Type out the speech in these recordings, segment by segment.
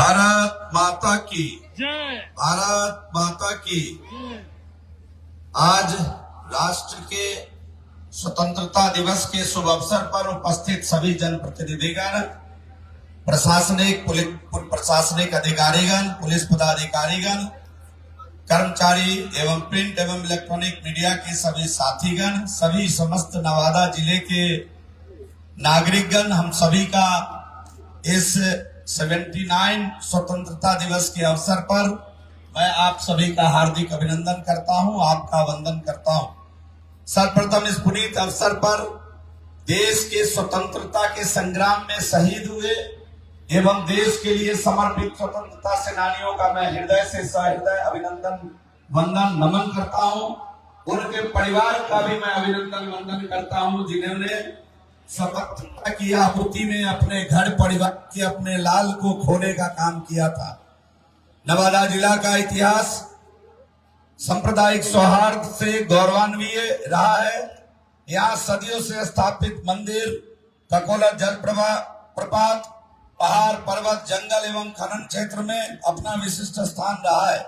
भारत माता की जय। भारत माता की। आज राष्ट्र के स्वतंत्रता दिवस के शुभ अवसर पर उपस्थित सभी जनप्रतिनिधिगण, प्रशासनिक अधिकारीगण, पुलिस पदाधिकारीगण, कर्मचारी एवं प्रिंट एवं इलेक्ट्रॉनिक मीडिया के सभी साथीगण, सभी समस्त नवादा जिले के नागरिकगण, हम सभी का इस 79 स्वतंत्रता दिवस के अवसर पर मैं आप सभी का हार्दिक अभिनंदन करता हूं, आपका वंदन करता हूं। सर्वप्रथम इस पुनीत अवसर पर देश के स्वतंत्रता के संग्राम में शहीद हुए एवं देश के लिए समर्पित स्वतंत्रता सेनानियों का मैं हृदय से सहृदय अभिनंदन वंदन नमन करता हूं। उनके परिवार का भी मैं अभिनंदन वंदन करता हूं, जिन्होंने स्वतंत्रता की आहुति में अपने घर परिवार के अपने लाल को खोने का काम किया था। नवादा जिला का इतिहास सांप्रदायिक सौहार्द से गौरवान्वित रहा है। यहाँ सदियों से स्थापित मंदिर, ककोला जल प्रपात, पहाड़, पर्वत, जंगल एवं खनन क्षेत्र में अपना विशिष्ट स्थान रहा है।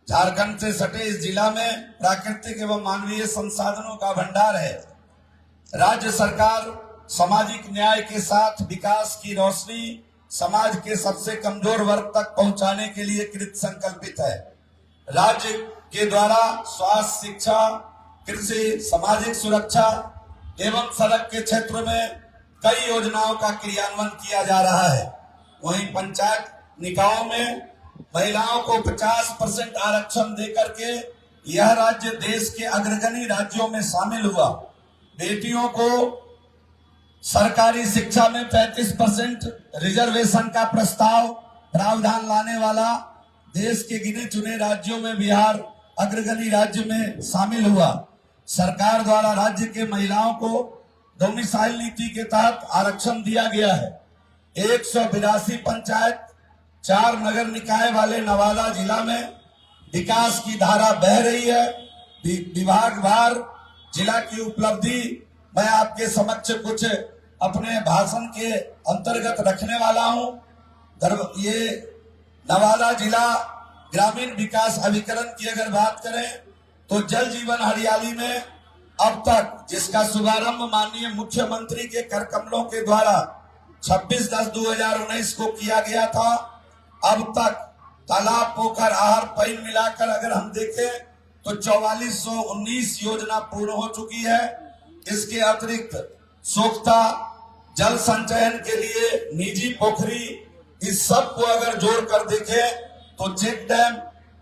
झारखंड से सटे इस जिला में प्राकृतिक एवं मानवीय संसाधनों का भंडार है। राज्य सरकार सामाजिक न्याय के साथ विकास की रोशनी समाज के सबसे कमजोर वर्ग तक पहुंचाने के लिए कृत संकल्पित है। राज्य के द्वारा स्वास्थ्य, शिक्षा, कृषि, सामाजिक सुरक्षा एवं सड़क के क्षेत्र में कई योजनाओं का क्रियान्वयन किया जा रहा है। वहीं पंचायत निकायों में महिलाओं को 50% आरक्षण देकर के यह राज्य देश के अग्रगणी राज्यों में शामिल हुआ। बेटियों को सरकारी शिक्षा में 35% रिजर्वेशन का प्रावधान लाने वाला देश के गिने चुने राज्यों में बिहार अग्रगणी राज्य में शामिल हुआ। सरकार द्वारा राज्य के महिलाओं को डोमिसाइल नीति के तहत आरक्षण दिया गया है। 182 पंचायत, 4 नगर निकाय वाले नवादा जिला में विकास की धारा बह रही है। विभागवार जिला की उपलब्धि मैं आपके समक्ष कुछ अपने भाषण के अंतर्गत रखने वाला हूं। ये नवादा जिला ग्रामीण विकास अभिकरण की अगर बात करें तो जल जीवन हरियाली में अब तक, जिसका शुभारंभ माननीय मुख्यमंत्री के कर कमलों के द्वारा 26/10/2019 को किया गया था, अब तक तालाब, पोखर, आहर, पईन मिलाकर अगर हम देखें तो 4419 योजना पूर्ण हो चुकी है। इसके अतिरिक्त सोख्ता, जल संचयन के लिए निजी पोखरी, इस सब को अगर जोड़कर देखें तो चेक डैम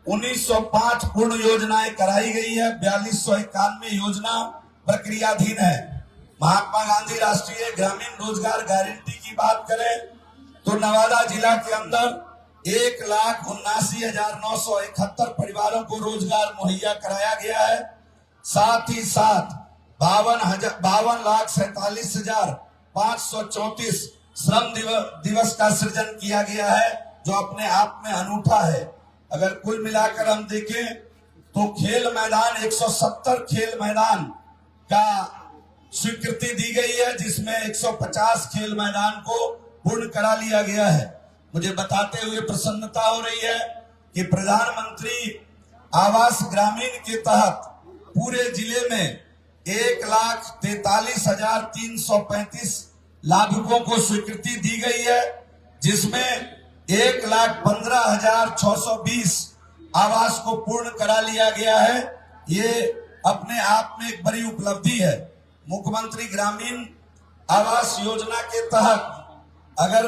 1905 पूर्ण योजनाएं कराई गई है। 4291 योजना प्रक्रियाधीन है। महात्मा गांधी राष्ट्रीय ग्रामीण रोजगार गारंटी की बात करें तो नवादा जिला के अंदर 1,79,971 परिवारों को रोजगार मुहैया कराया गया है। साथ ही साथ 52,47,534 श्रम दिवस का सृजन किया गया है, जो अपने आप में अनूठा है। अगर कुल मिलाकर हम देखें तो खेल मैदान 170 खेल मैदान का स्वीकृति दी गई है, जिसमें 150 खेल मैदान को पूर्ण करा लिया गया है। मुझे बताते हुए प्रसन्नता हो रही है कि प्रधानमंत्री आवास ग्रामीण के तहत पूरे जिले में 1,43,335 लाभुकों को स्वीकृति दी गई है, जिसमें 1,15,620 आवास को पूर्ण करा लिया गया है। ये अपने आप में एक बड़ी उपलब्धि है। मुख्यमंत्री ग्रामीण आवास योजना के तहत अगर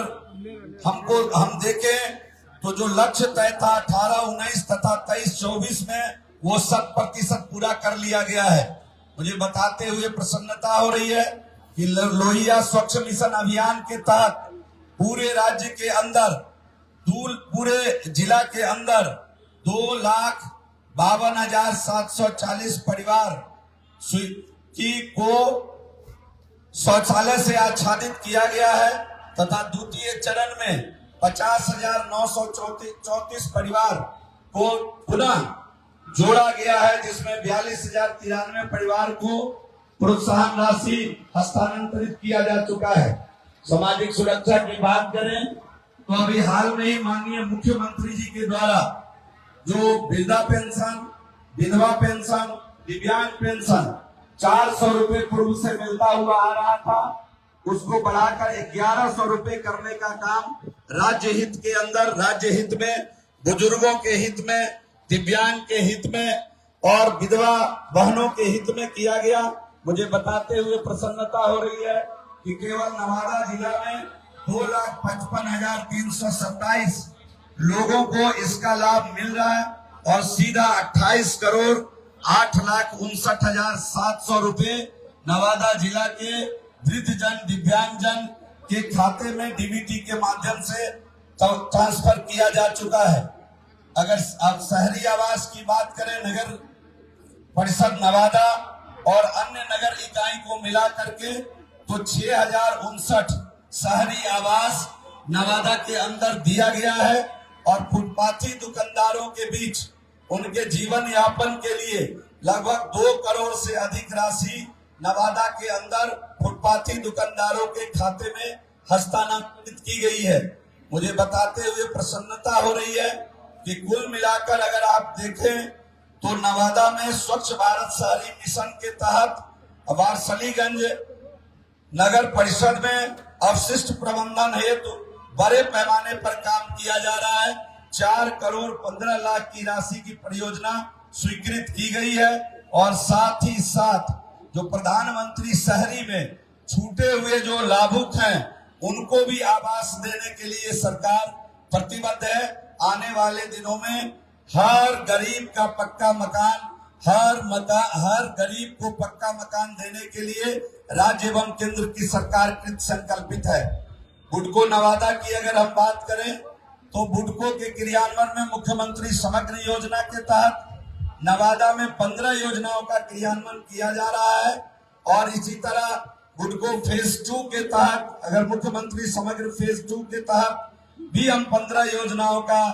हम देखें तो जो लक्ष्य तय था 18-19 तथा 23-24 में, वो 100% पूरा कर लिया गया है। मुझे बताते हुए प्रसन्नता हो रही है कि लोहिया स्वच्छ मिशन अभियान के तहत पूरे राज्य के अंदर, पूरे जिला के अंदर 2,52,740 परिवार को शौचालय से आच्छादित किया गया है तथा द्वितीय चरण में 50,934 परिवार को पुनः जोड़ा गया है, जिसमें 42,093 परिवार को प्रोत्साहन राशि हस्तांतरित किया जा चुका है। सामाजिक सुरक्षा की बात करें तो अभी हाल में ही माननीय मुख्यमंत्री जी के द्वारा जो वृद्धा पेंशन, विधवा पेंशन, दिव्यांग पेंशन 400 रुपए पूर्व से मिलता हुआ आ रहा था, उसको बढ़ाकर 1100 रुपए करने का काम राज्य हित के अंदर, राज्य हित में, बुजुर्गों के हित में, दिव्यांग के हित में और विधवा बहनों के हित में किया गया। मुझे बताते हुए प्रसन्नता हो रही है कि केवल नवादा जिला में 2,55,327 लोगों को इसका लाभ मिल रहा है और सीधा 28 करोड़ 8,59,700 रुपए नवादा जिला के वृद्धजन, दिव्यांगजन के खाते में डीबीटी के माध्यम से ट्रांसफर किया जा चुका है। अगर आप शहरी आवास की बात करें, नगर परिषद नवादा और अन्य नगर इकाई को मिला करके तो 6,059 शहरी आवास नवादा के अंदर दिया गया है और फुटपाथी दुकानदारों के बीच उनके जीवन यापन के लिए लगभग 2 करोड़ से अधिक राशि नवादा के अंदर फुटपाथी दुकानदारों के खाते में हस्तांतरित की गई है। मुझे बताते हुए प्रसन्नता हो रही है कि कुल मिलाकर अगर आप देखें तो नवादा में स्वच्छ भारत शहरी मिशन के तहत वारसलीगंज नगर परिषद में अवशिष्ट प्रबंधन हेतु बड़े पैमाने पर काम किया जा रहा है। 4 करोड़ 15 लाख की राशि की परियोजना स्वीकृत की गई है और साथ ही साथ जो प्रधानमंत्री शहरी में छूटे हुए जो लाभुक हैं उनको भी आवास देने के लिए सरकार प्रतिबद्ध है। आने वाले दिनों में हर गरीब का पक्का मकान, हर गरीब को पक्का मकान देने के लिए राज्य एवं केंद्र की सरकार कृत संकल्पित है। बुडको नवादा की अगर हम बात करें तो बुडको के क्रियान्वयन में मुख्यमंत्री समग्र योजना के तहत नवादा में 15 योजनाओं का क्रियान्वयन किया जा रहा है और इसी तरह बुडको फेज 2 के तहत अगर मुख्यमंत्री समग्र फेज 2 के तहत भी हम 15 योजनाओं का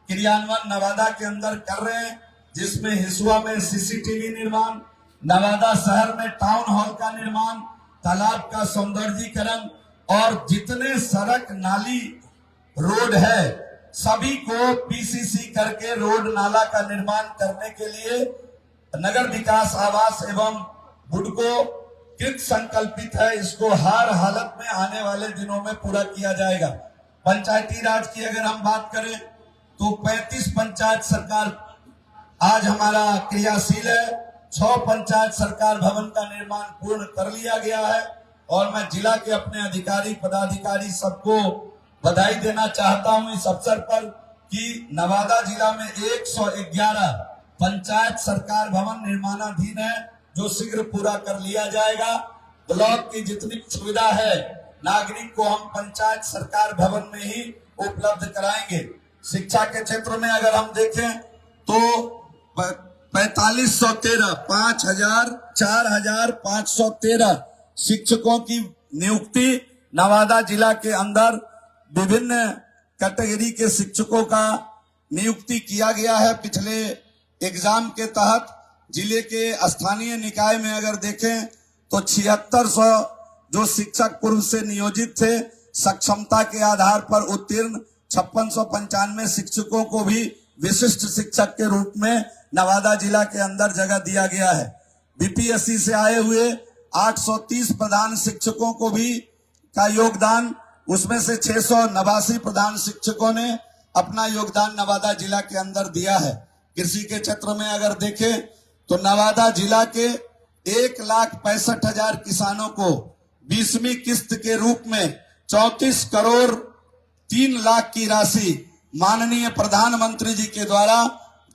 क्रियान्वयन नवादा के अंदर कर रहे हैं, जिसमें हिसुआ में सीसीटीवी निर्माण, नवादा शहर में टाउन हॉल का निर्माण, तालाब का सौंदर्यीकरण और जितने सड़क नाली रोड है सभी को पीसीसी करके रोड नाला का निर्माण करने के लिए नगर विकास आवास एवं बुडको कृत संकल्पित है। इसको हर हालत में आने वाले दिनों में पूरा किया जाएगा। पंचायती राज की अगर हम बात करें तो 35 पंचायत सरकार आज हमारा क्रियाशील है। 6 पंचायत सरकार भवन का निर्माण पूर्ण कर लिया गया है और मैं जिला के अपने अधिकारी पदाधिकारी सबको बधाई देना चाहता हूं इस अवसर पर कि नवादा जिला में 111 पंचायत सरकार भवन निर्माणाधीन है जो शीघ्र पूरा कर लिया जाएगा। ब्लॉक की जितनी सुविधा है नागरिक को हम पंचायत सरकार भवन में ही उपलब्ध कराएंगे। शिक्षा के क्षेत्र में अगर हम देखें तो 4,513 शिक्षकों की नियुक्ति नवादा जिला के अंदर विभिन्न कैटेगरी के शिक्षकों का नियुक्ति किया गया है। पिछले एग्जाम के तहत जिले के स्थानीय निकाय में अगर देखें तो 7600 जो शिक्षक पूर्व से नियोजित थे सक्षमता के आधार पर उत्तीर्ण 5695 शिक्षकों को भी विशिष्ट शिक्षक के रूप में नवादा जिला के अंदर जगह दिया गया है। बीपीएससी से आए हुए 830 प्रधान शिक्षकों को भी का योगदान, उसमें से 689 प्रधान शिक्षकों ने अपना योगदान नवादा जिला के अंदर दिया है। कृषि के क्षेत्र में अगर देखें तो नवादा जिला के 1,65,000 किसानों को 20वीं किस्त के रूप में 34 करोड़ 3 लाख की राशि माननीय प्रधानमंत्री जी के द्वारा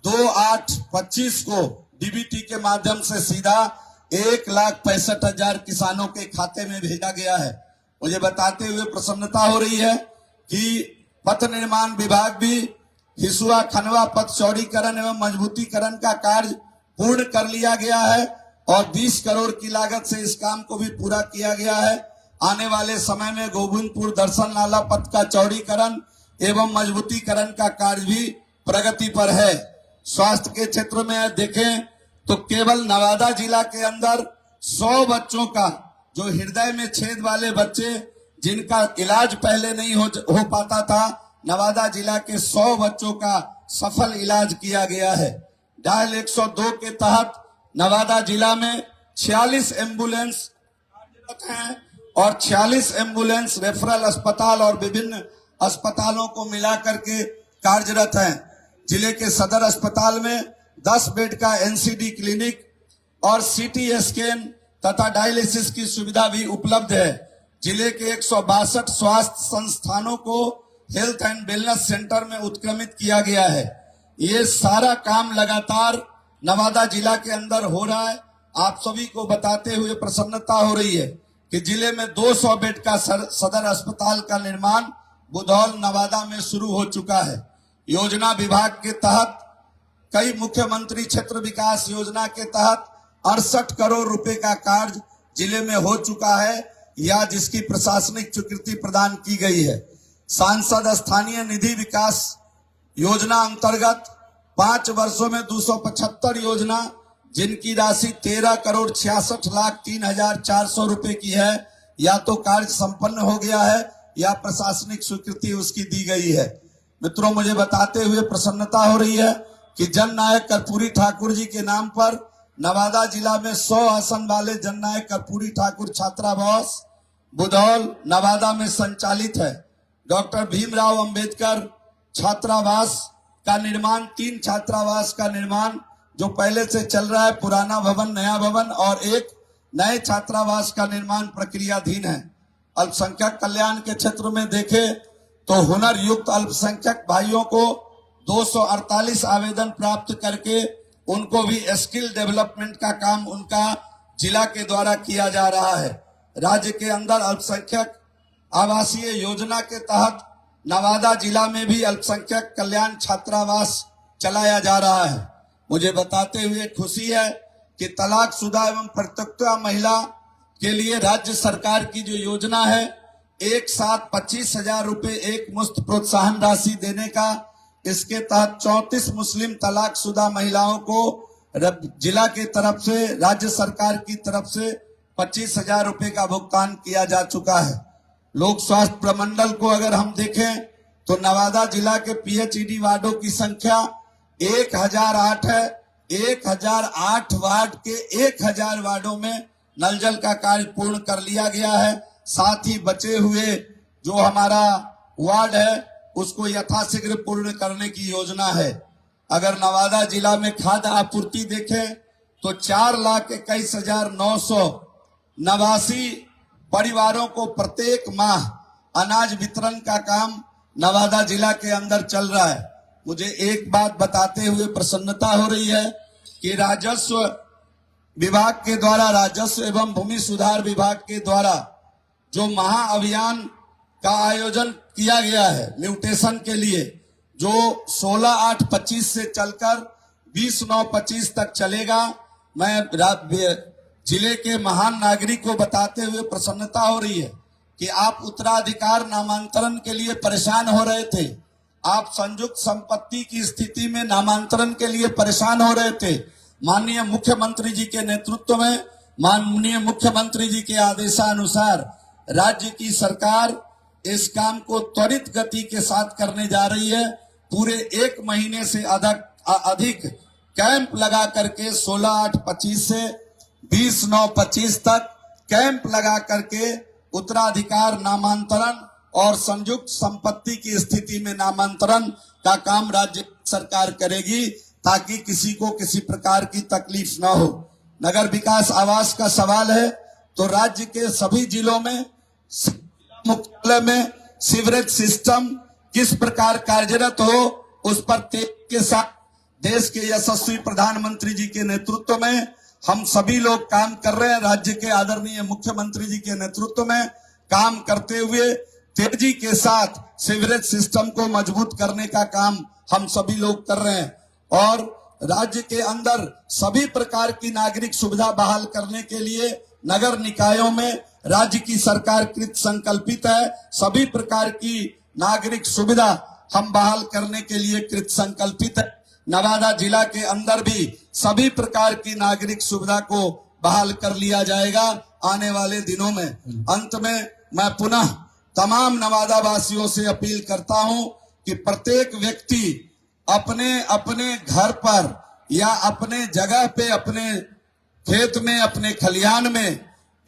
2/8/25 को डीबीटी के माध्यम से सीधा 1,65,000 किसानों के खाते में भेजा गया है। मुझे बताते हुए प्रसन्नता हो रही है कि पथ निर्माण विभाग भी हिसुआ खनवा पथ चौड़ीकरण एवं मजबूतीकरण का कार्य पूर्ण कर लिया गया है और 20 करोड़ की लागत से इस काम को भी पूरा किया गया है। आने वाले समय में गोविंदपुर दर्शन नाला पथ का चौड़ीकरण एवं मजबूतीकरण का कार्य भी प्रगति पर है। स्वास्थ्य के क्षेत्र में देखें तो केवल नवादा जिला के अंदर 100 बच्चों का जो हृदय में छेद वाले बच्चे जिनका इलाज पहले नहीं हो पाता था नवादा जिला के 100 बच्चों का सफल इलाज किया गया है। डायल 102 के तहत नवादा जिला में 46 एम्बुलेंस हैं और 46 एम्बुलेंस रेफरल अस्पताल और विभिन्न अस्पतालों को मिलाकर के कार्यरत हैं। जिले के सदर अस्पताल में 10 बेड का एनसीडी क्लिनिक और सीटी स्कैन तथा डायलिसिस की सुविधा भी उपलब्ध है। जिले के 162 स्वास्थ्य संस्थानों को हेल्थ एंड वेलनेस सेंटर में उत्क्रमित किया गया है। ये सारा काम लगातार नवादा जिला के अंदर हो रहा है। आप सभी को बताते हुए प्रसन्नता हो रही है कि जिले में 200 बेड का सदर अस्पताल का निर्माण बुधौल नवादा में शुरू हो चुका है। योजना विभाग के तहत कई मुख्यमंत्री क्षेत्र विकास योजना के तहत 68 करोड़ रुपए का कार्य जिले में हो चुका है या जिसकी प्रशासनिक स्वीकृति प्रदान की गई है। सांसद स्थानीय निधि विकास योजना अंतर्गत 5 वर्षों में 275 योजना जिनकी राशि 13 करोड़ 66 लाख 3,400 रुपए की है या तो कार्य संपन्न हो गया है या प्रशासनिक स्वीकृति उसकी दी गई है। मित्रों, मुझे बताते हुए प्रसन्नता हो रही है कि जननायक कर्पूरी ठाकुर जी के नाम पर नवादा जिला में 100 आसन वाले जननायक कर्पूरी ठाकुर छात्रावास बुधौल नवादा में संचालित है। डॉक्टर भीमराव अंबेडकर छात्रावास का निर्माण, 3 छात्रावास का निर्माण जो पहले से चल रहा है, पुराना भवन, नया भवन और एक नए छात्रावास का निर्माण प्रक्रियाधीन है। अल्पसंख्यक कल्याण के क्षेत्र में देखें तो हुनर युक्त अल्पसंख्यक भाइयों को 248 आवेदन प्राप्त करके उनको भी स्किल डेवलपमेंट का काम उनका जिला के द्वारा किया जा रहा है। राज्य के अंदर अल्पसंख्यक आवासीय योजना के तहत नवादा जिला में भी अल्पसंख्यक कल्याण छात्रावास चलाया जा रहा है। मुझे बताते हुए खुशी है कि तलाकशुदा एवं परित्यक्ता महिला के लिए राज्य सरकार की जो योजना है, एक साथ 25,000 रुपए एक मुश्त प्रोत्साहन राशि देने का, इसके तहत 34 मुस्लिम तलाकशुदा महिलाओं को जिला की तरफ से, राज्य सरकार की तरफ से 25,000 रुपए का भुगतान किया जा चुका है। लोक स्वास्थ्य प्रमंडल को अगर हम देखें तो नवादा जिला के पीएचईडी वार्डों की संख्या 1008 है। 1008 वार्ड के 1000 वार्डों में नल जल का कार्य पूर्ण कर लिया गया है। साथ ही बचे हुए जो हमारा वार्ड है उसको यथाशीघ्र पूर्ण करने की योजना है। अगर नवादा जिला में खाद्य आपूर्ति देखें तो 4,21,989 परिवारों को प्रत्येक माह अनाज वितरण का काम नवादा जिला के अंदर चल रहा है। मुझे एक बात बताते हुए प्रसन्नता हो रही है कि राजस्व विभाग के द्वारा, राजस्व एवं भूमि सुधार विभाग के द्वारा जो महाअभियान का आयोजन किया गया है म्यूटेशन के लिए, जो 16/8/25 से चलकर 20/9/25 तक चलेगा। मैं जिले के महान नागरिक को बताते हुए प्रसन्नता हो रही है कि आप उत्तराधिकार नामांतरण के लिए परेशान हो रहे थे, आप संयुक्त संपत्ति की स्थिति में नामांतरण के लिए परेशान हो रहे थे। माननीय मुख्यमंत्री जी के नेतृत्व में, माननीय मुख्यमंत्री जी के आदेशानुसार राज्य की सरकार इस काम को त्वरित गति के साथ करने जा रही है। पूरे 1 महीने से अधिक कैंप लगा करके 16/8/25 से 20/9/25 तक कैंप लगा करके उत्तराधिकार नामांतरण और संयुक्त संपत्ति की स्थिति में नामांतरण का काम राज्य सरकार करेगी ताकि किसी को किसी प्रकार की तकलीफ न हो। नगर विकास आवास का सवाल है तो राज्य के सभी जिलों में मुख्यालय में सीवरेज सिस्टम किस प्रकार कार्यरत हो, उस पर तेजी के साथ देश के यशस्वी प्रधानमंत्री जी के नेतृत्व में हम सभी लोग काम कर रहे हैं। राज्य के आदरणीय मुख्यमंत्री जी के नेतृत्व में काम करते हुए तेजी के साथ सीवरेज सिस्टम को मजबूत करने का काम हम सभी लोग कर रहे हैं और राज्य के अंदर सभी प्रकार की नागरिक सुविधा बहाल करने के लिए नगर निकायों में राज्य की सरकार कृत संकल्पित है। सभी प्रकार की नागरिक सुविधा हम बहाल करने के लिए कृत संकल्पित है। नवादा जिला के अंदर भी सभी प्रकार की नागरिक सुविधा को बहाल कर लिया जाएगा आने वाले दिनों में। अंत में मैं पुनः तमाम नवादा वासियों से अपील करता हूं कि प्रत्येक व्यक्ति अपने अपने घर पर या अपने जगह पे, अपने खेत में, अपने खलिहान में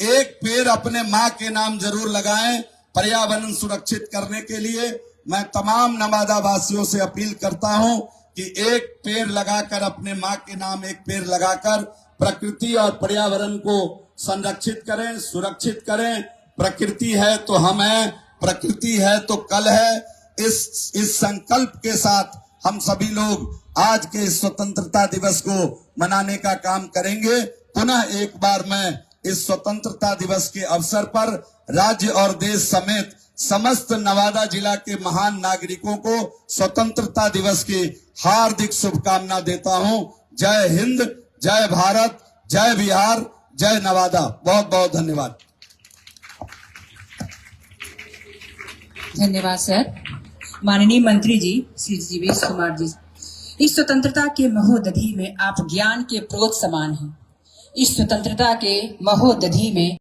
एक पेड़ अपने मां के नाम जरूर लगाएं। पर्यावरण सुरक्षित करने के लिए मैं तमाम नवादा वासियों से अपील करता हूं कि एक पेड़ लगाकर, अपने मां के नाम एक पेड़ लगाकर प्रकृति और पर्यावरण को संरक्षित करें, सुरक्षित करें। प्रकृति है तो हम हैं, प्रकृति है तो कल है। इस संकल्प के साथ हम सभी लोग आज के स्वतंत्रता दिवस को मनाने का काम करेंगे। पुनः एक बार मैं इस स्वतंत्रता दिवस के अवसर पर राज्य और देश समेत समस्त नवादा जिला के महान नागरिकों को स्वतंत्रता दिवस की हार्दिक शुभकामना देता हूं। जय हिंद, जय भारत, जय बिहार, जय नवादा। बहुत बहुत धन्यवाद। धन्यवाद सर। माननीय मंत्री जी श्री जीवेश कुमार जी, इस स्वतंत्रता के महोदधि में आप ज्ञान के प्रोत समान हैं। इस स्वतंत्रता के महोदधि में